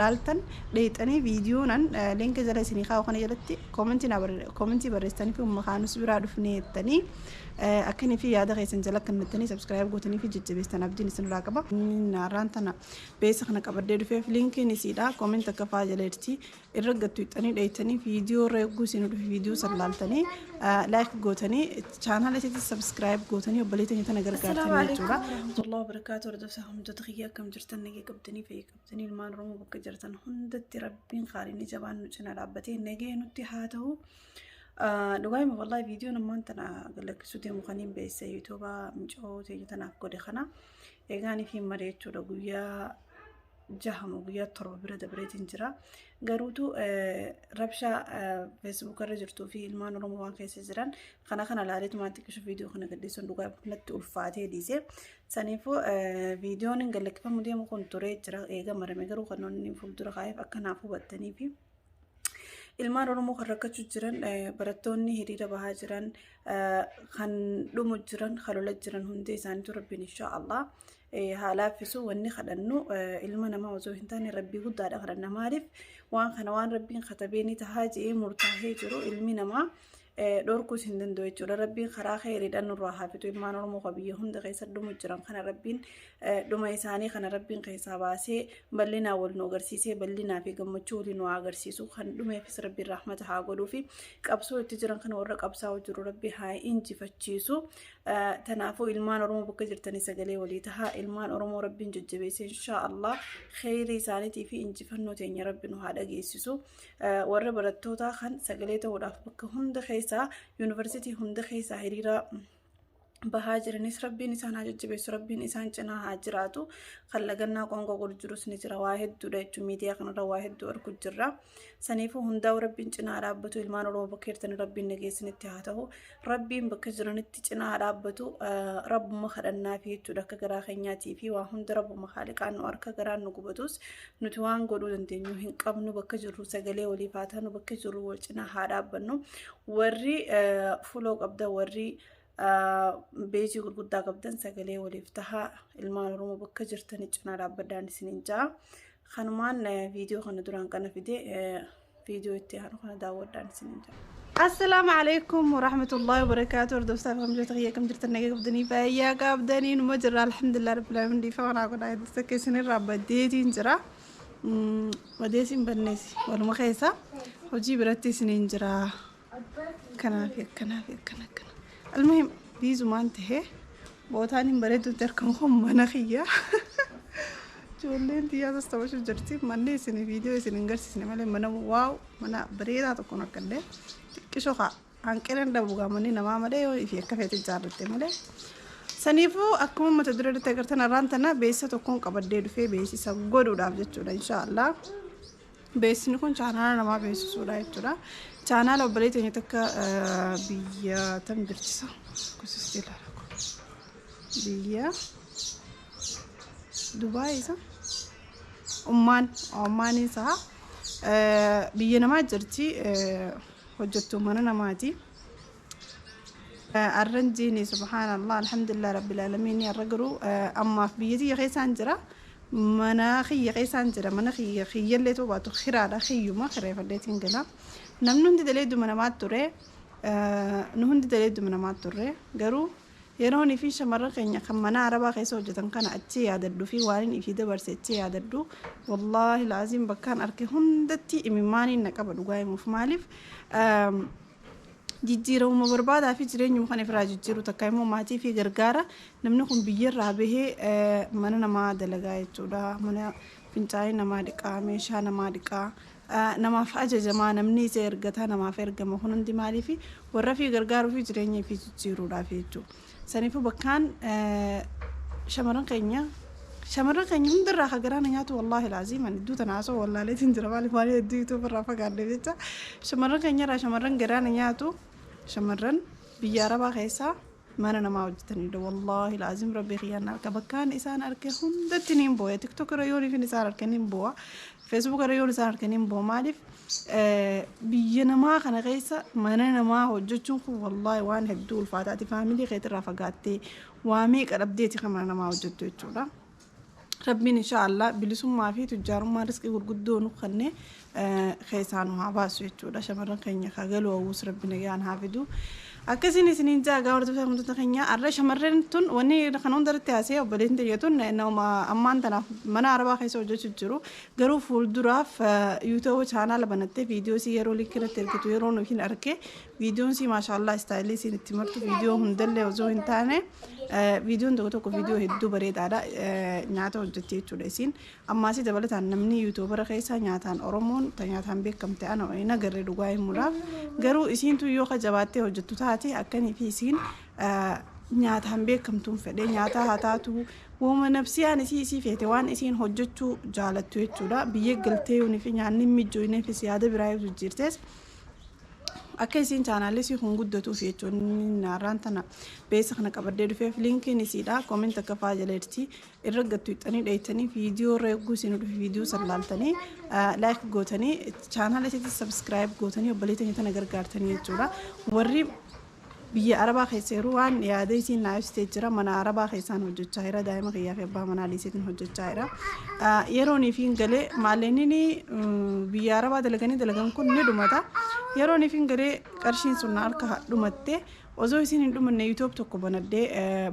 لالتن ليتني فيديونا لينك جلا سنيخا وخنا جلتي كومنتي برستني في مخانو سبرا دفني التاني أكني في هذا غير سنجلك النتني سبسكرايب قوتني في جد بيستنا بدي نسن راكبة نارانتنا بيس خنا كبر دير في لينك نسيدا كومنت كفا جلتي الرجع تويتني ليتني فيديو ريجو سينو في فيديو سلالتني لايك قوتني channel لتي سبسكرايب قوتني وبليتني تنقر السلام عليكم ورحمة الله وبركاته. ردوسهم جدخيا كم جرتن نجي كبتني في كبتني المان رومو بك جرتن هندت ربين خاريني جبان نجنا لعبتين نجي نتحاته دعائي والله فيديو نمان تنا قال لك سودي مخانين بيس يوتيوبا مجهود يجتنا كودي خنا يجاني في مريت شو رجويا جهم وجويا ترى بريد إنجرا قروتو ربشة فيسبوك رجعتو في المان رومو واقعي سجران خنا لاريت ما تكشف فيديو خنا قديسون دعائي بنت ألفاتي ديزه سنيفو فيديو نقول لك فمودي ممكن ترى جرا إيجا مرة مجرو خنون نفول درا خايف أكنا فو بتني في ilmaan oromoo kan rakkachuu jiran barattoonni hiriira bahaa jiran kan dhumu jiran halola jiran hundi isaaniitu rabbiin insha Allah haalaafisu wanni kadhannu ilma namaa osoo hin taane rabbii guddaadha kadhanna maaliif waan kana waan rabbiin katabeeni tahaa je'ee murtaahee jiru ilmi namaa دوركوس هندن دويتشو لربين خراخ يريد أن نروح حافظ إلمان ورمو قبيه هند قيس الدم الجرام خنا ربين دم إنساني خنا ربين قيس باسي بلنا والنوغرسيسي بلنا في جمتشو لنواغرسيسو خن دم يفس ربي الرحمة هاقولو في كابسو التجران خنا ورق أبسا وجرو ربي هاي إنجي فتشيسو تنافو إلمان ورمو بكجر تنسى قلي وليتها إلمان ورمو ربين ججبيس إن شاء الله خيري سانتي في إنجي فنو تيني ربين وهذا جيسيسو ورب رتوتا خن سقليته وداف بك هند خيس يونيفرسيتي هند خيسا هريرا بهاجر نس ربي نسان هاجر بس ربي نسان جنا هاجراتو خلقنا قنقو قرجروس نجرا واحد دودا ميديا كنا واحد دور كجرا سنيفو هندا وربي جنا رابطو المان رو بكيرتن ربي نجيس نتهاته ربي بكجرا نتجنا رابطو رب مخرنا في تدك جرا خنياتي في وهند رب مخالق عن أرك جرا نقبضوس نتوان قولوا دنيو هن قبنو بكجرو سجلي ولي فاتنو بكجرو وجنا هارابنو وري فلوق أبدا وري بيجي قد قبضن سجلي وليفتها المان رومو بكجرتني جنا رابدان سنينجا خنمان فيديو خنا دوران كنا فيديو اتهانو خنا داود دان سنينجا. السلام عليكم ورحمة الله وبركاته. دوستان فهم جوتك ياكم جرتنا قبضني فيا قبضني نمجرى الحمد لله رب العالمين دي فانا كنا دستك سنين رابديتي انجرا وديسين بنسي والمخيسة وجي برتي سنينجرا كنافي المهم بيزو ما انتهي بوتاني بريدو تركم هم مناخية جولين تيا تستوشو جرتي مني سني فيديو سني انغرسي سني مالي منا واو منا بريدا تكون كنده كشوخا انكرن دبوغا مني نما مالي في كافيتي جارتي مالي سنيفو اكم ما تدري تغرتنا رانتنا بيسه تكون قبديدو في بيسي سغودو دافجو ان شاء الله بيس نكون channel nama بيس سودا يتودا channel وبريت يتك بيا تمدرتسا كوسستيلا بيا دبي إذا عمان إذا بيا نما جرتي وجدت منا نماتي الرنجيني سبحان الله الحمد لله رب العالمين يا رجرو أما في بيتي خيسان جرا مناخي قيسان جرا مناخي خي اللي تو باتو خيرا خيو ما خريف اللي تنقلا نمنون دليدو من ما ترى نهون دليدو من ما ترى قرو يروني في شمرة خينيا خمنا عربا خيسو جتن كان أتشي عددو في وارين إفيدا برسي أتشي عددو والله العظيم بكان أركي هندتي إميماني نكابا دوغاي مفمالف جيجيرو مبربادا في جرين يوم خاني فراج جيجيرو تكايمو ماتي في غرغارة نمنكم بيير رابه مننا ما دلغاي تودا منا فينتاي نما دقا ميشا نما دقا نما فاجا جما نمني سيرغتا نما فيرغما هنن دي مالي في ورا في غرغارو في جرين في جيجيرو رافيتو سنيفو بكان شمران كينيا من درا خجران ياتو والله العظيم أن دوت ناسو والله لا تنجر بالي فاني ديتو برافا قاعد بيتا شمران كينيا را شمران جران ياتو شمران بيارا بخيسا ما أنا ما وجدتني ده والله العظيم ربي خيانا كبكان إنسان أركهم دتنين بويا تيك توك ريوني في نسار أركنين بوا فيسبوك ريوني نسار أركنين بوا مالف بينا ما خنا غيسا ما أنا ما وجدتهم والله وان هبدول فاتاتي فاميلي خيط رافقاتي واميك أبديتي خمرنا ما وجدتو يتولا ربين إن شاء الله بلسم ما في تجار ما رزق ورقدون وخنّي خيسان وعباس ويتشودا شمرن خيني خجلوا ووس ربنا جان هافدو أكسين سنين جا قارد فهم تتخيني أرش شمرن تون وني خنون درت تاسية وبلين تيجتون إنه ما أمان تنا منا أربعة خيس وجو تجرو قرو فول دراف يوتيوب channel بنتة فيديو سيرو لكرة تركتو يرون وفين أركي فيديو سي ما شاء الله استايلي سي نتمرتو فيديو هندل وزو إنتانه فيديو ندوتو كفيديو هدو بريد على نياتو وجتي توليسين أما سي دبلت عن نمني يوتيوبر خيسا نياتان أورمون تنياتان بيك كم تأنا وإنا قرر دعاء مراف قرو إسين تو يوخا جباتي وجتو تاتي أكني في سين نياتان بيك كم تون فدي نياتا هاتاتو وما نفسي أنا سي في توان إسين هجتو جالتو يتودا بيجلتي ونفي يعني ميجوينه في سيادة برايو تجيرتس أكيسين channel سي هنقدتو في تون نارانتنا بس خنا كبردو في لينك نسيدا كومنت كفاجلتي الرجعتو تاني دايتني فيديو ريجو سينو فيديو سلالتني لايك جوتني channel سي سبسكرايب جوتني وبليتني تناجر كارتني يجورا وري بيا عربا خيسيروان يا ديسين لايف ستيجرا منا عربا خيسان وجود شايرا دائما غيا في با منا ليسين وجود شايرا يروني فين قلي ماليني بيا عربا دلغان كون ندومتا يروني فين قلي قرشين سنار كه دومته وزو يسين دومن يوتيوب تو كبندي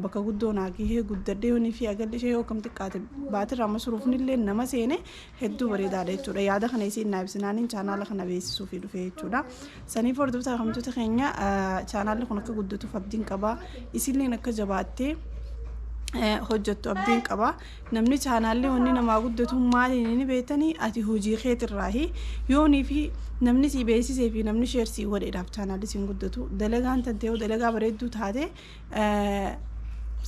بكا غدونا كي غددي وني في اگل شيء حكم تكاتب باتر مصروف نيل نما سينه هدو بريدا داي تودا يادا خنيسين نايبسنانين channel خنا بيس سوفي دو في تودا سني فور دو تا خمتو تخنيا channel خنا كغدتو فبدين كبا يسيلي نك جباتي hojjettu abdiin qaba namni chaanaallee wanni namaa guddatu maali inni beetanii ati hojii keetirraahi yoonii fi namni si beeksisee fi namni sheersii godheedhaaf chaanaalli siin guddatu dalagaan tantee dalagaa bareedduu taate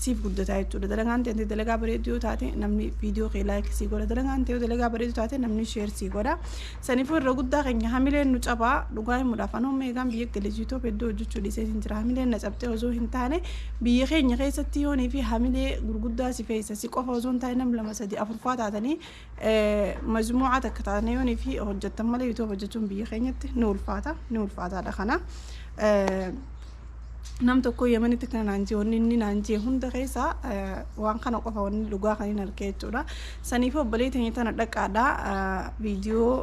siif guddataa jechuudha dalagaan tantee dalagaa bareedduu taate namni viidiyoo kee laayik sii godha dalagaan tantee dalagaa bareedduu taate namni sheersii godha saniifuu irra guddaa keenya hamileen nu cabaa dhugaa himuudhaaf anoo meeqaan biyya galejiitoo hedduu hojjechuu dhiisee hin jira hamileen na cabxee osoo hin taane biyya keenya keessatti yoonii fi hamilee gurguddaa si feessa si qofa osoo hin taane nam lama sadii afurfaa taatanii majmuucaa takka taatanii yoonii fi hojjettan malee yuutoo hojjechuun biyya keenyatti ni ulfaataadha kana nam tokko yamanitti kana naanjee wanni inni naanjee hunda keessa waan kana qofa wanni dhugaa kan hin argee jechuudha saniif obboleettii tana dhaqaadha viidiyoo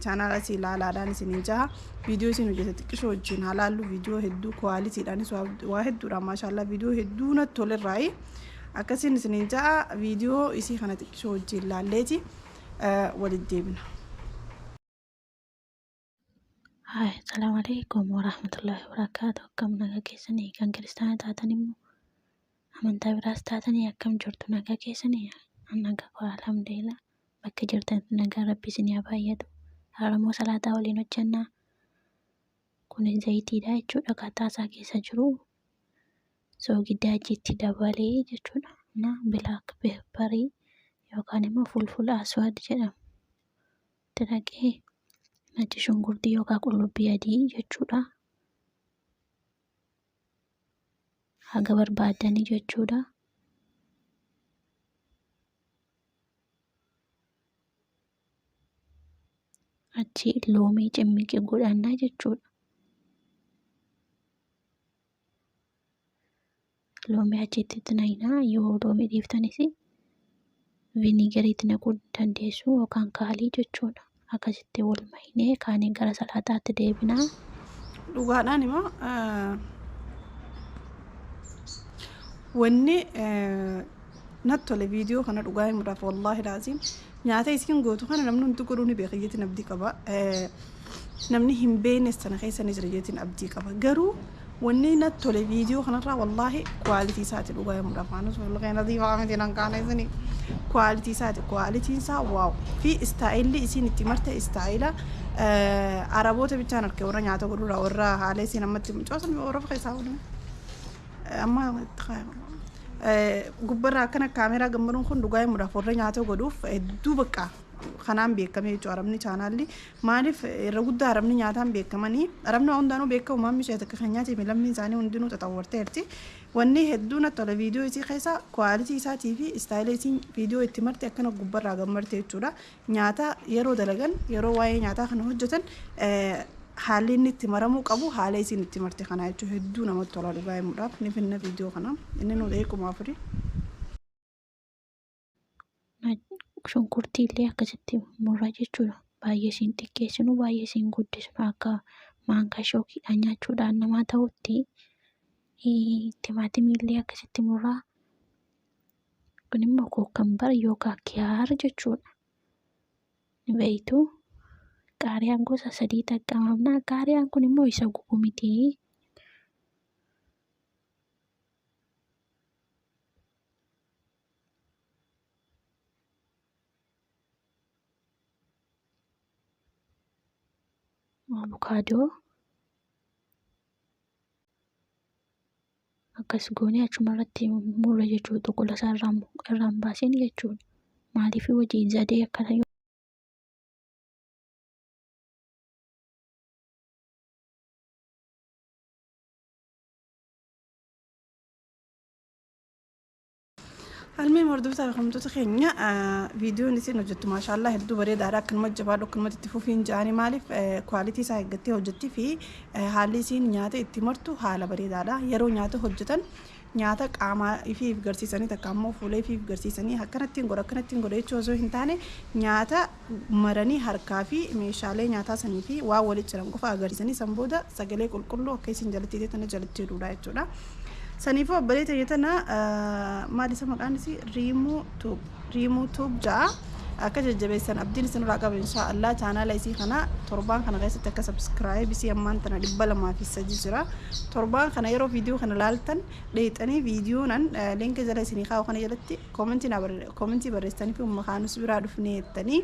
channel asii ilaalaadhaan isin jaha viidiyoo isin hojjete xiqqishoo wajjin halaallu viidiyoo hedduu kwaalitiidhaanis waa hedduudha maashaallah viidiyoo hedduu natti tolirraayi akkasiin isin jaha viidiyoo isii kana xiqqishoo wajjin laalleeti walitti deebina. Hai, assalamualaikum warahmatullahi wabarakatuh. Akkam nagaa keessanii kan kiristaana taatan immoo amantaa biraas taatanii akkam jirtu nagaa keessanii nagaa koo alhamdulillah bakka jirtanitti nagaa rabbi isin haa baay'atu. Haramoo salaataa waliin hojjannaa. Kunis zayitiidha jechuudha kattaasaa keessa jiru. Soogiddaa achitti dabalee jechuudha. Na bilaak peepparii yookaan immoo fulfula aswaad jedhamu. Tiraqee natti shunkurtii yookaan qullubbii adii jechuudha. Haga barbaadanii jechuudha. Achi loomii cimmiqee godhannaa jechuudha. Loomii achitti naynaa yoo loomii dhiiftanis viinigariitti naquu dandeessu yookaan kaalii jechuudha. Akkasitti wal mahinee kaanii gara salaataatti deebinaa. Dhugaadhaan immoo wanni natti tole viidiyoo kana dhugaa himuudhaaf wallaahi laaziim nyaata isiin gootu kana namni hundi godhuu ni beeka jechuun abdii qaba. Namni hin beeknes sana keessa ni jira jechuun abdii qaba. Garuu wanni natti tole viidiyoo kanarraa wallaahi kwaalitii isaati dhugaa himuudhaaf aanus walqeen adii faamiti nan kaana isini kwaalitii isaati kwaalitiin isaa waaw fi istaayilli isiin itti marte istaayila araboota bichaan argee warra nyaata godhuudha warra haala isiin ammatti mucoosan warra keessaa waliin amma gubbarraa akkana kaameeraa gammaduun kun dhugaa himuudhaaf warra nyaata godhuuf hedduu bakka kanaan beekamee jechuudha arabni chaanaalli maaliif irra guddaa arabni nyaataan beekamanii arabni hundaanuu beekamu maammi ishee takka kan nyaatee lammiin isaanii hundinuu xaxawwarteerti wanni hedduu natti tola viidiyoo isii keessa kwaalitii isaatii fi istaayila isiin viidiyoo itti marte akkana gubbarraa gammarte jechuudha nyaata yeroo dalagan yeroo waa'ee nyaataa kana hojjetan haalli inni itti maramuu qabu haala isiin itti marte kana jechuudha hedduu namatti tola dhugaa himuudhaaf ni finna viidiyoo kana inni nu eegumaa furii. shunkurtiillee akkasitti murraa jechuudha. Baay'ee isiin xiqqeessinu baay'ee isiin guddisnu akka maankaa shookiidhaan nyaachuudhaan namaa ta'utti timaatimiillee akkasitti murraa. Kun immoo kookkambar yookaan kiyaara jechuudha. Ni beektu qaariyaan gosa 3 xaqqamamna. Qaariyaan kun immoo isa gubu miti. Abukaadoo akkas goonee achuma irratti murra jechuudha. Xuqula isaa irraan baaseen jechuudha. Maaliif hojii zadee akkana Almee mordoftaa beekamtoota keenya viidiyoon isin hojjettu maashaallah hedduu bareedaadha. Akkanuma jabaadhu akkanumatti itti fufiin ja'anii maaliif kwaalitii isaa eeggattee hojjetti fi haalli isiin nyaata itti martu haala bareedaadha. Yeroo nyaata hojjetan nyaata qaamaa ifiif garsiisanii takka ammoo fuula ifiif garsiisanii akkanattiin godha jechuu osoo hin taane nyaata maranii harkaa fi meeshaalee nyaataa sanii fi waa walitti jiran qofa agarsiisanii san booda sagalee qulqulluu akka isin jalatti tana jalatti jedhuudha jechuudha. Saniifuu obboleettii jettana maal isa maqaan isii riimuu tuub ja'a akka jajjabeessan abdiin isinirraa qaba inshaallah. Chaanaala isii kana torbaan kana keessatti akka subscribe isii ammaan tana 203 jira. Torbaan kana yeroo viidiyoo kana laaltan dheexanii viidiyoonan linkii jala isinii kaa'u kana jalatti koomentii barreessanii fi ummakaanus biraa dhufnee jettanii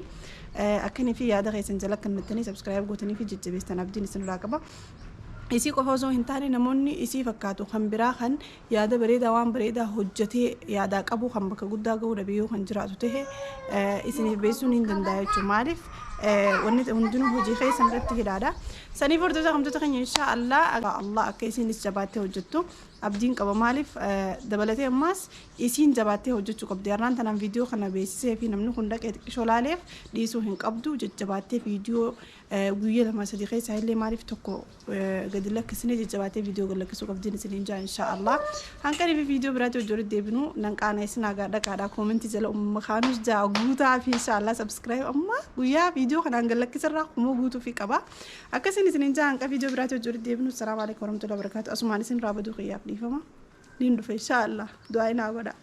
akkanii fi yaada keessan jala kannattanii subscribe gootanii fi jajjabeessan abdiin isinirraa qaba. Isii qofa osoo hin taane namoonni isii fakkaatu kan biraa kan yaada bareedaa waan bareedaa hojjetee yaadaa qabu kan bakka guddaa ga'uu dhabeeyuu kan jiraatu ta'e isiniif beeksisuun hin danda'a jechuudha. Maaliif wanni hundinuu hojii keessan irratti hidhaadha. Saniif hordoftoota kamtoota keenya inshaallah akka isinis jabaattee hojjettu abdiin qaba. Maaliif dabalatee ammaas isiin jabaattee hojjechuu qabdi. Har'aan tanaan viidiyoo kana beeksisee fi namni kun dhaqee xiqqishoo laaleef dhiisuu hin qabdu. Jajjabaattee viidiyoo guyyaa 2-3 keessa illee maaliif tokko gadi lakkisnee jajjabaattee viidiyoo gad lakkisuu qabdiin isiniin jaa inshaallah. Hanqanii fi viidiyoo biraatti hojii deebinu nan qaana isin agaa dhaqaadhaa koomentii jala ummakaanus jaa guutaa fi inshaallah subscribe amma guyyaa viidiyoo kanaan gad lakkisarraa kumoo guutuu fi qaba. Akkasiin isiniin jaa hanqa viidiyoo biraatti hojii deebinu. Assalaamu alaikum warahmatullahi wabarakatuh. Asumaan isin raabaduu qiyyaaf dhiifama. Niin dhufe inshaallah du'aa inaa godha.